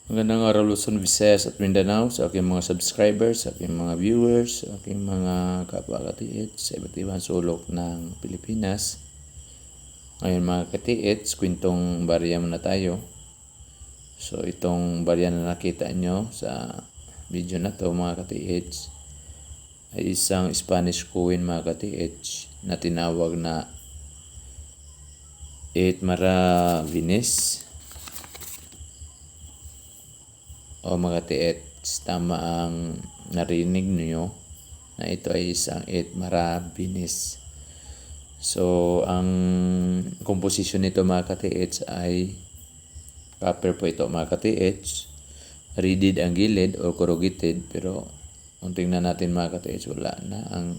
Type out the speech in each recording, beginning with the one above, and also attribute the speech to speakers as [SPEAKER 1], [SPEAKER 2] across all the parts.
[SPEAKER 1] Magandang araw Luzon, Visayas at Mindanao sa aking mga subscribers, sa aking mga viewers, sa aking mga kapwa-katiits sa iba't ibang sulok ng Pilipinas. Ngayon mga katiits, kwentong barya muna tayo. So itong barya na nakita nyo sa video na to mga katiits ay isang Spanish coin mga katiits na tinawag na 8 Maravinis. O mga tiets, tama ang narinig niyo na ito ay isang 8 Maravinis. So, ang komposisyon nito mga katiets ay copper po ito mga katiets. Reeded ang gilid or corrugated, pero kung tingnan natin mga katiets, wala na ang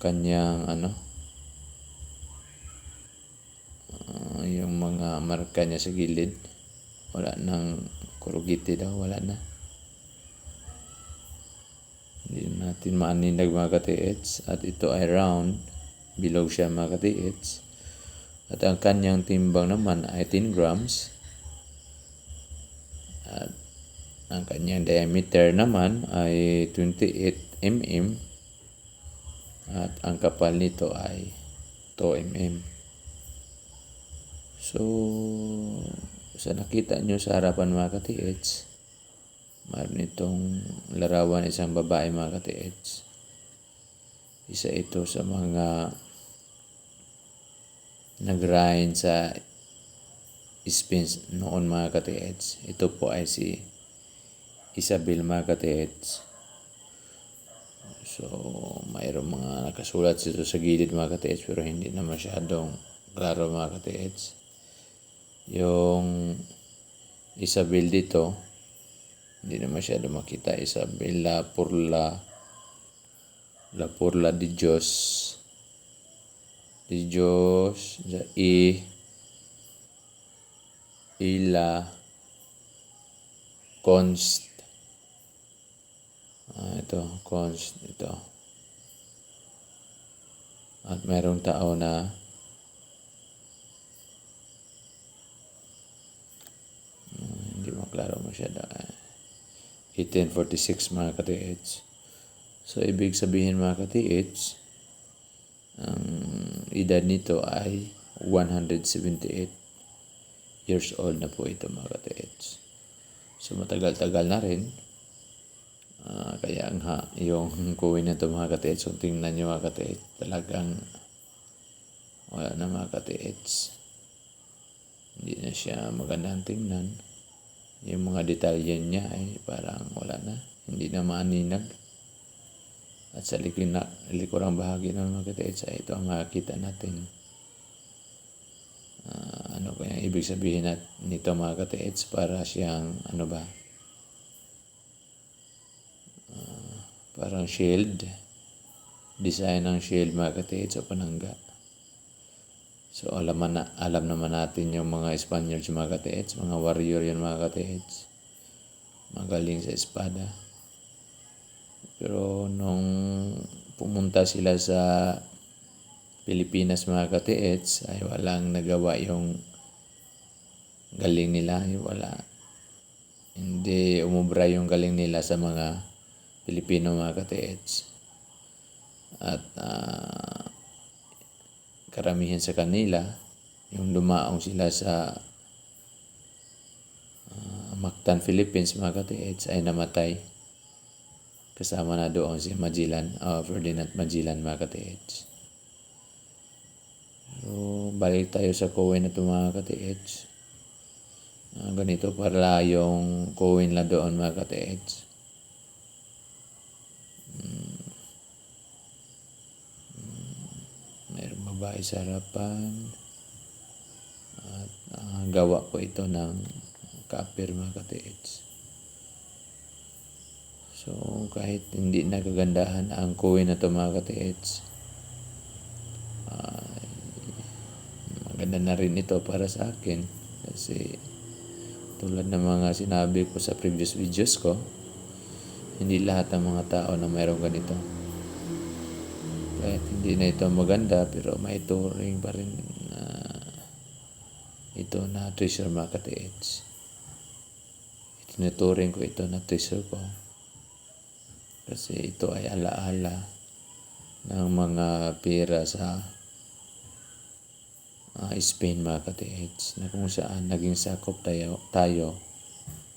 [SPEAKER 1] kanyang yung mga marka niya sa gilid. Wala nang corrugated daw, wala na. Hindi natin maaninag mga katiits. At ito ay round, bilog siya mga katiits. At ang kanyang timbang naman ay 10 grams. At ang kanyang diameter naman ay 28 mm. At ang kapal nito ay 2 mm. So, sa nakita nyo sa harapan mga katiits, mayroon itong larawan isang babae mga katiits. Isa ito sa mga nag-grind sa Spain noon mga katiits. Ito po ay si Isabel mga katiits. So, mayroong mga nakasulat dito sa gilid mga katiits, pero hindi na masyadong klaro mga katiits. Yung Isabel dito, hindi na masyado makita. Isabel La Porla de Dios. De Dios, Ila, Const. Ito, Const, ito. At mayroong tao na hindi maklaro masyado. 1846 mga katiits. So, ibig sabihin mga katiits, ang edad nito ay 178 years old na po ito mga katiits. So, matagal-tagal na rin. Kaya nga, yung coin na ito mga katiits, kung tingnan nyo mga katiits, talagang wala na mga katiits. Hindi na siya magandang tingnan. Yung mga detalye niya ay parang wala na. Hindi na maaninag. At sa likurang bahagi ng mga katiits ay ito ang makikita natin. Ano kaya ibig sabihin nito mga katiits? Para siyang parang shield. Design ng shield mga katiits o panangga. So, alam naman natin yung mga Spaniards mga katiits, mga warrior yun mga katiits. Magaling sa espada. Pero nung pumunta sila sa Pilipinas mga katiits, ay walang nagawa yung galing nila. Wala. Hindi umubra yung galing nila sa mga Pilipino mga katiits. At karamihan sa kanila, yung dumaong sila sa Mactan, Philippines mga katiits ay namatay. Kasama na doon si Ferdinand Magellan mga katiits. So, balik tayo sa coin na ito mga katiits. Ganito pala yung coin na doon mga katiits. Mayroong babae sa harapan. At gawa po ito ng copper mga katiits. So, kahit hindi na kagandahan ang coin na ito mga katiits, maganda na rin ito para sa akin. Kasi, tulad ng mga sinabi ko sa previous videos ko, hindi lahat ng mga tao na mayroong ganito. Kahit hindi na ito maganda, pero may turing pa rin ito na treasure mga katiits. tinuturing ko ito na treasure ko. Kasi ito ay alaala ng mga pera sa Spain mga ka-TH, na kung saan naging sakop tayo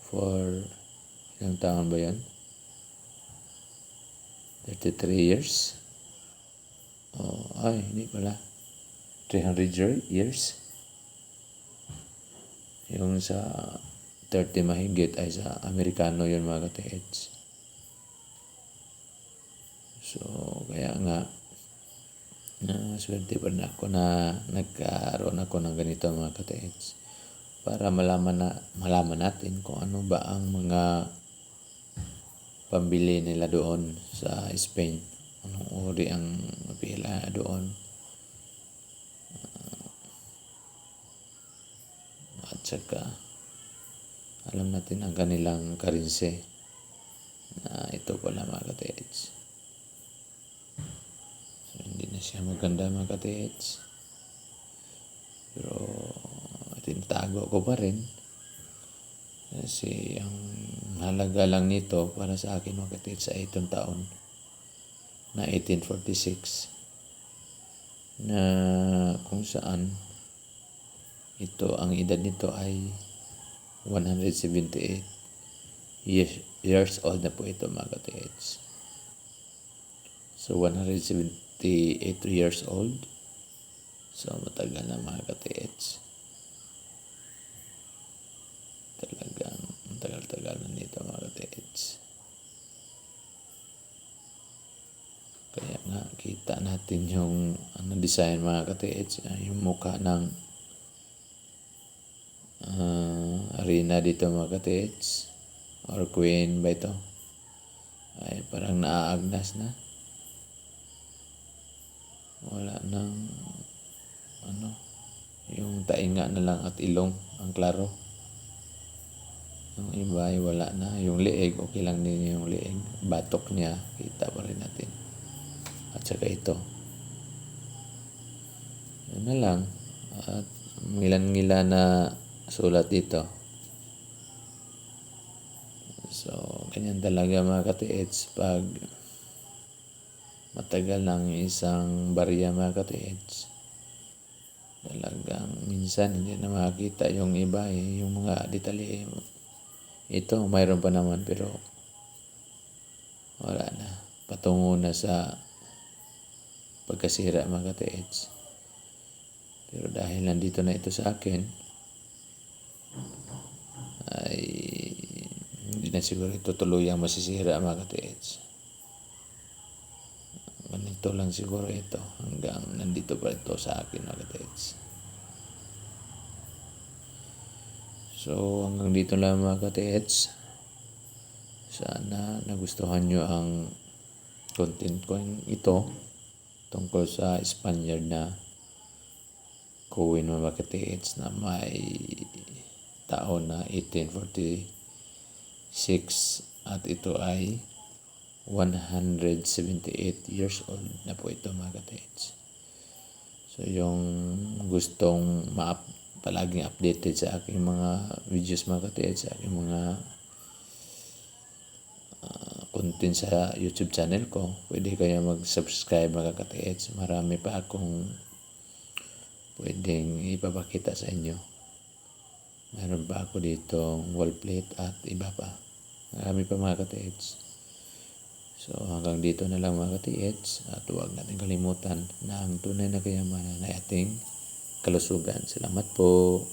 [SPEAKER 1] for ilang taon ba yun? 33 years? Hindi pala. 300 years? Yung sa 30 mahigit ay sa Amerikano yun mga ka-TH. So, kaya nga, swerte pa rin ako na nagkaroon ako ng ganito mga ka-TH. Para malaman natin kung ano ba ang mga pambili nila doon sa Spain. Anong uri ang pila doon. At saka, alam natin ang kanilang currency na ito pala mga ka-TH. So, hindi na siya maganda mga ka-TH. Pero, tinatago ko pa rin. Kasi, ang halaga lang nito para sa akin mga ka-TH sa 8 taon na 1846 na kung saan ito, ang edad nito ay 178 years old na po ito mga ka-TH. So, 178 years old. So, matagal na mga ka-TH. Talagang matagal-tagal na nito mga ka-TH. Kaya nga, kita natin yung design mga ka-TH. Yung mukha ng arena dito mga ka-TH. Or queen ba ito? Ay parang naaagnas na. Wala nang yung tainga na lang at ilong ang klaro. Yung iba ay wala na. Yung leeg, okay lang din yung leeg. Batok niya, kita pa rin natin. At saka ito. Yun na lang. At ngilan-ngila na sulat dito. So, ganyan talaga mga ka-TH pag matagal ng isang barya mga ka-TH. Talagang minsan hindi na makakita yung iba yung mga detalye. Ito, mayroon pa naman pero wala na. Patungo na sa pagkasira mga ka-TH. Pero dahil nandito na ito sa akin, ay hindi na siguro ito tuluyang masisira mga ka-TH. Ganito lang siguro ito hanggang nandito pa ito sa akin mga ka-TH. So hanggang dito lang mga ka-TH. Sana nagustuhan nyo ang content ko ito tungkol sa Spaniard na coin mga ka-TH na may taon na 1846 at ito ay 178 years old na po ito mga ka-TH. So yung gustong palaging updated sa aking mga videos mga ka-TH, sa aking mga content sa YouTube channel ko, pwede kayo mag-subscribe mga ka-TH. Marami pa akong pwedeng ipapakita sa inyo. Meron pa ako dito wall plate at iba pa. Marami pa mga ka-TH. So hanggang dito na lang mga ka-TH at huwag natin kalimutan na ang tunay na kayamanan ay ating kalusugan. Salamat po.